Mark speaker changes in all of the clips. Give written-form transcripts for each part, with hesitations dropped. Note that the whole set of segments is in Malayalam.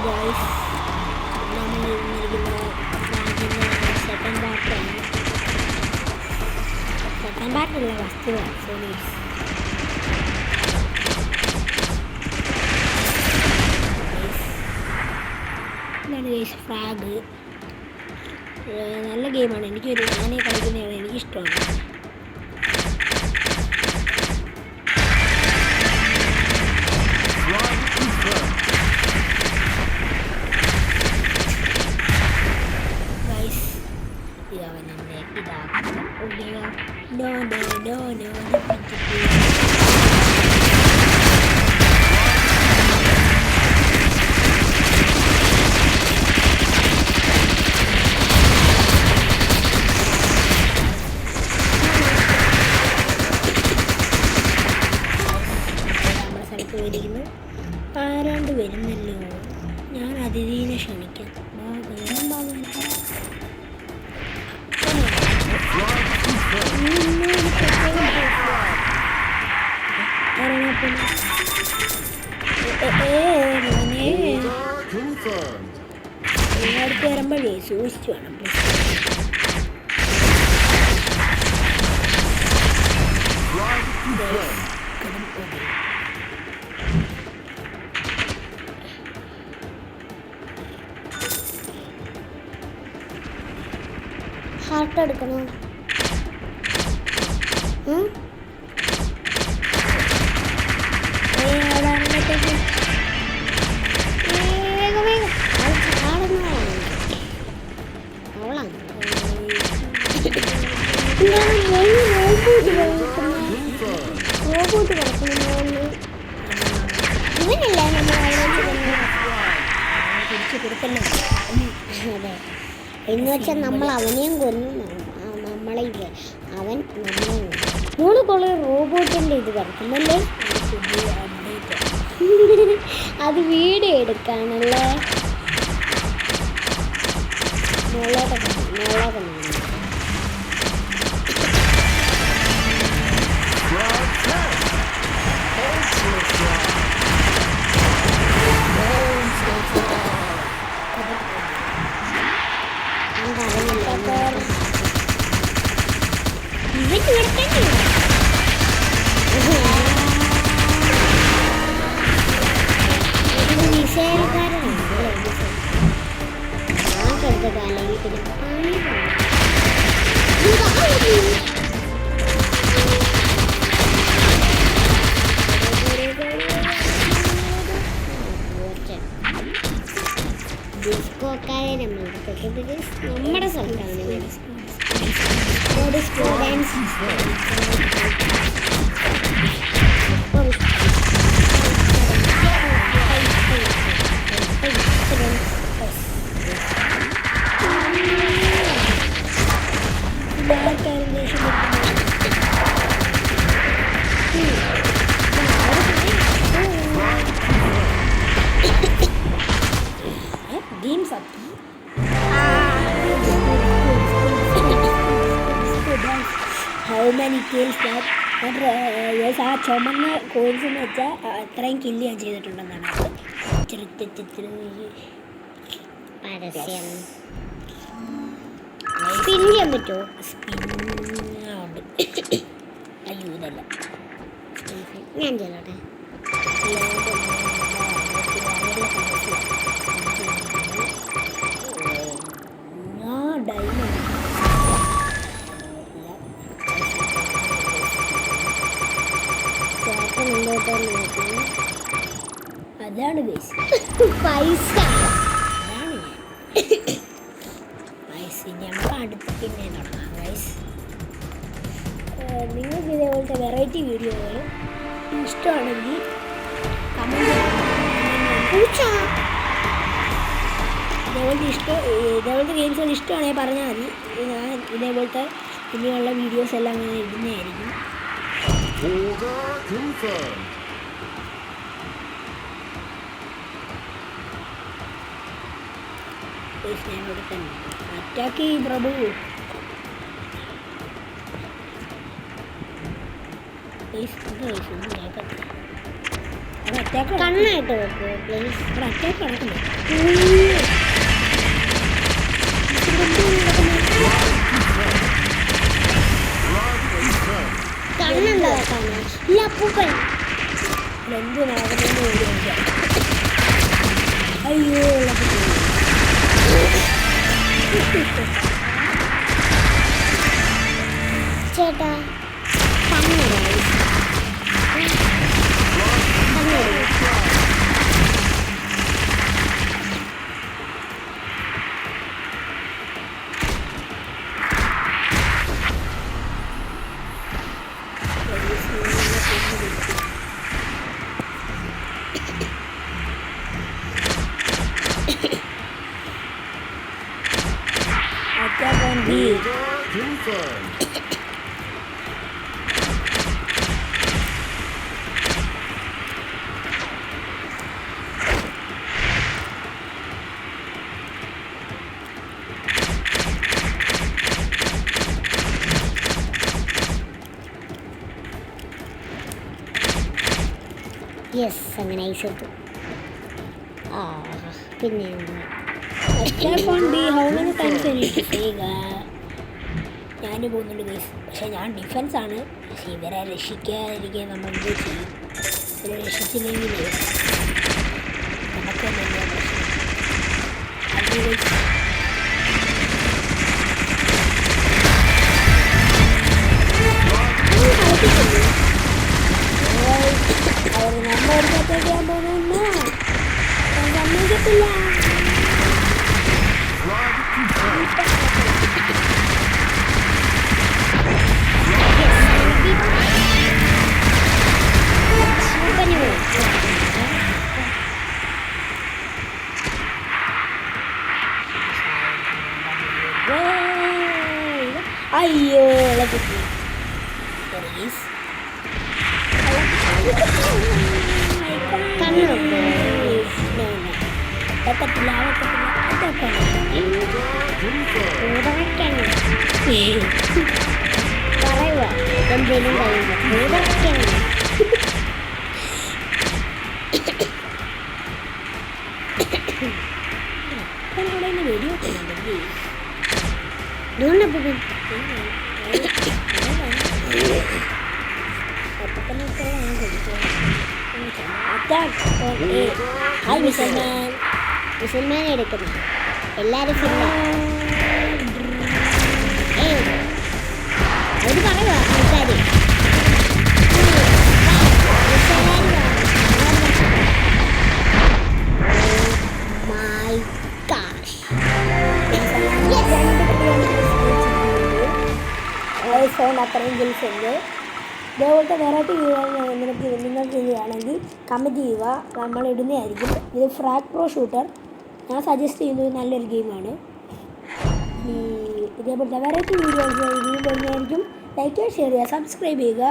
Speaker 1: ഗൈസ്, നമ്മൾ ഇന്നിരിക്കുന്ന സെക്കൻഡ് പാർട്ടാണ്. സെക്കൻഡ് പാർട്ടല്ല, ഫസ്റ്റ് പാർട്ട്. സോറി, ഇതാണ് ഗൈസ് ഫ്രാഗ്. നല്ല ഗെയിമാണ്. ഞാനീ കളിക്കുന്നതാണ്, എനിക്കിഷ്ടമാണ്. ആരാണ്ട് വരുന്നല്ലോ, ഞാൻ അതിഥീനെ ക്ഷണിക്കാം. എല്ലായിടത്ത് വരുമ്പോഴേ സൂക്ഷിച്ചു വേണം. ഹാർട്ട് എടുക്കണോ? റോബോട്ട് കിടക്കുന്നു. ഇവനല്ലേ നമ്മൾ തിരിച്ചു കൊടുക്കല്ലോ. അതെ, എന്ന് വെച്ചാൽ നമ്മൾ അവനെയും കൊല്ലും, നമ്മളെ അവൻ നമ്മളെ മൂന്ന് കൊള്ളി റോബോട്ടിൻ്റെ ഇത് കിടക്കുന്നല്ലേ. അത് വീഡിയോ എടുക്കാണല്ലേ. മോളോട്ടൊക്കെ നമ്മുടെ സ്ഥലത്താണ്. Games up. How many kills that? ആ ചുമന്ന കോയിൻസ് എന്ന് വെച്ചാൽ അത്രയും കില്ല് ഞാൻ ചെയ്തിട്ടുണ്ടെന്നാണ്. സ്പിൻ ചെയ്യാൻ പറ്റുമോ? സ്പിന്നുണ്ട്. അയ്യോ, ഇതല്ല, ഞാൻ ചെയ്തോട്ടെ. അതാണ് പൈസ. നമുക്ക് അടുത്ത് പിന്നെ തുടങ്ങാം ഗൈസ്. നിങ്ങൾക്ക് ഇതേപോലത്തെ വെറൈറ്റി വീഡിയോകൾ ഇഷ്ടമാണെങ്കിൽ കമൻറ്റ് ഇതേപോലത്തെ ഗെയിംസുകൾ ഇഷ്ടമാണെങ്കിൽ പറഞ്ഞാൽ മതി. ഞാൻ ഇതേപോലത്തെ ഇനിയുള്ള വീഡിയോസ് എല്ലാം അങ്ങനെ ഇടുന്നതായിരിക്കും. അറ്റാക്ക് പ്രഭു. കണ്ണായിട്ട് വെക്കുമോ പ്ലീസ്?
Speaker 2: അറ്റാക്ക് നടക്കുന്നു.
Speaker 1: കണ്ണുണ്ടോ കാണാൻ? ഇല്ല അപ്പൂപ്പൻ.
Speaker 2: എന്ത് നടക്കുന്നു? അയ്യോ
Speaker 1: ചേട്ടാ കണ്ണ്
Speaker 2: attack on B.
Speaker 1: യെസ് അങ്ങനെ ഐസ് എടുത്തു. ആ പിന്നെ
Speaker 2: attack on B. How many times I need to say ഞാൻ പോകുന്നുണ്ട് ഗൈസ്. പക്ഷെ ഞാൻ ഡിഫൻസ് ആണ്. പക്ഷെ ഇവരെ രക്ഷിക്കാതിരിക്കാൻ നമ്മൾ എന്ത് ചെയ്യും? ഇവരെ രക്ഷിച്ചില്ലെങ്കിൽ നമുക്ക് തന്നെ പ്രശ്നം. അവർ നമ്മൾ എടുക്കത്തേക്ക് ഞാൻ പോകുന്ന സമ്മതിക്കത്തില്ല. അയ്യോ
Speaker 1: പറയുക എന്തേലും കഴിയില്ല.
Speaker 2: Video hi മുസൽമാൻ.
Speaker 1: മുസൽമാനെ എടുക്കുന്നു എല്ലാവരും അവര് പറയുക ആൾക്കാര് മൈ ഗാഷ്.
Speaker 2: അത്രയും ഗിൽസ് ഉണ്ട്. ഇതേപോലത്തെ വെറൈറ്റി വീഡിയോ നിങ്ങൾക്ക് ചെയ്യുകയാണെങ്കിൽ കമൻറ്റ് ചെയ്യുക, നമ്മൾ ഇടുന്നതായിരിക്കും. ഇത് ഫ്രാഗ് പ്രോ ഷൂട്ടർ ഞാൻ സജസ്റ്റ് ചെയ്യുന്നത് നല്ലൊരു ഗെയിമാണ്. ഇതേപോലത്തെ വെറൈറ്റി വീഡിയോസ് ഇനിയും വരുന്നതായിരിക്കും. ലൈക്ക് ചെയ്യുക, ഷെയർ ചെയ്യുക, സബ്സ്ക്രൈബ് ചെയ്യുക.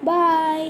Speaker 2: ബൈ.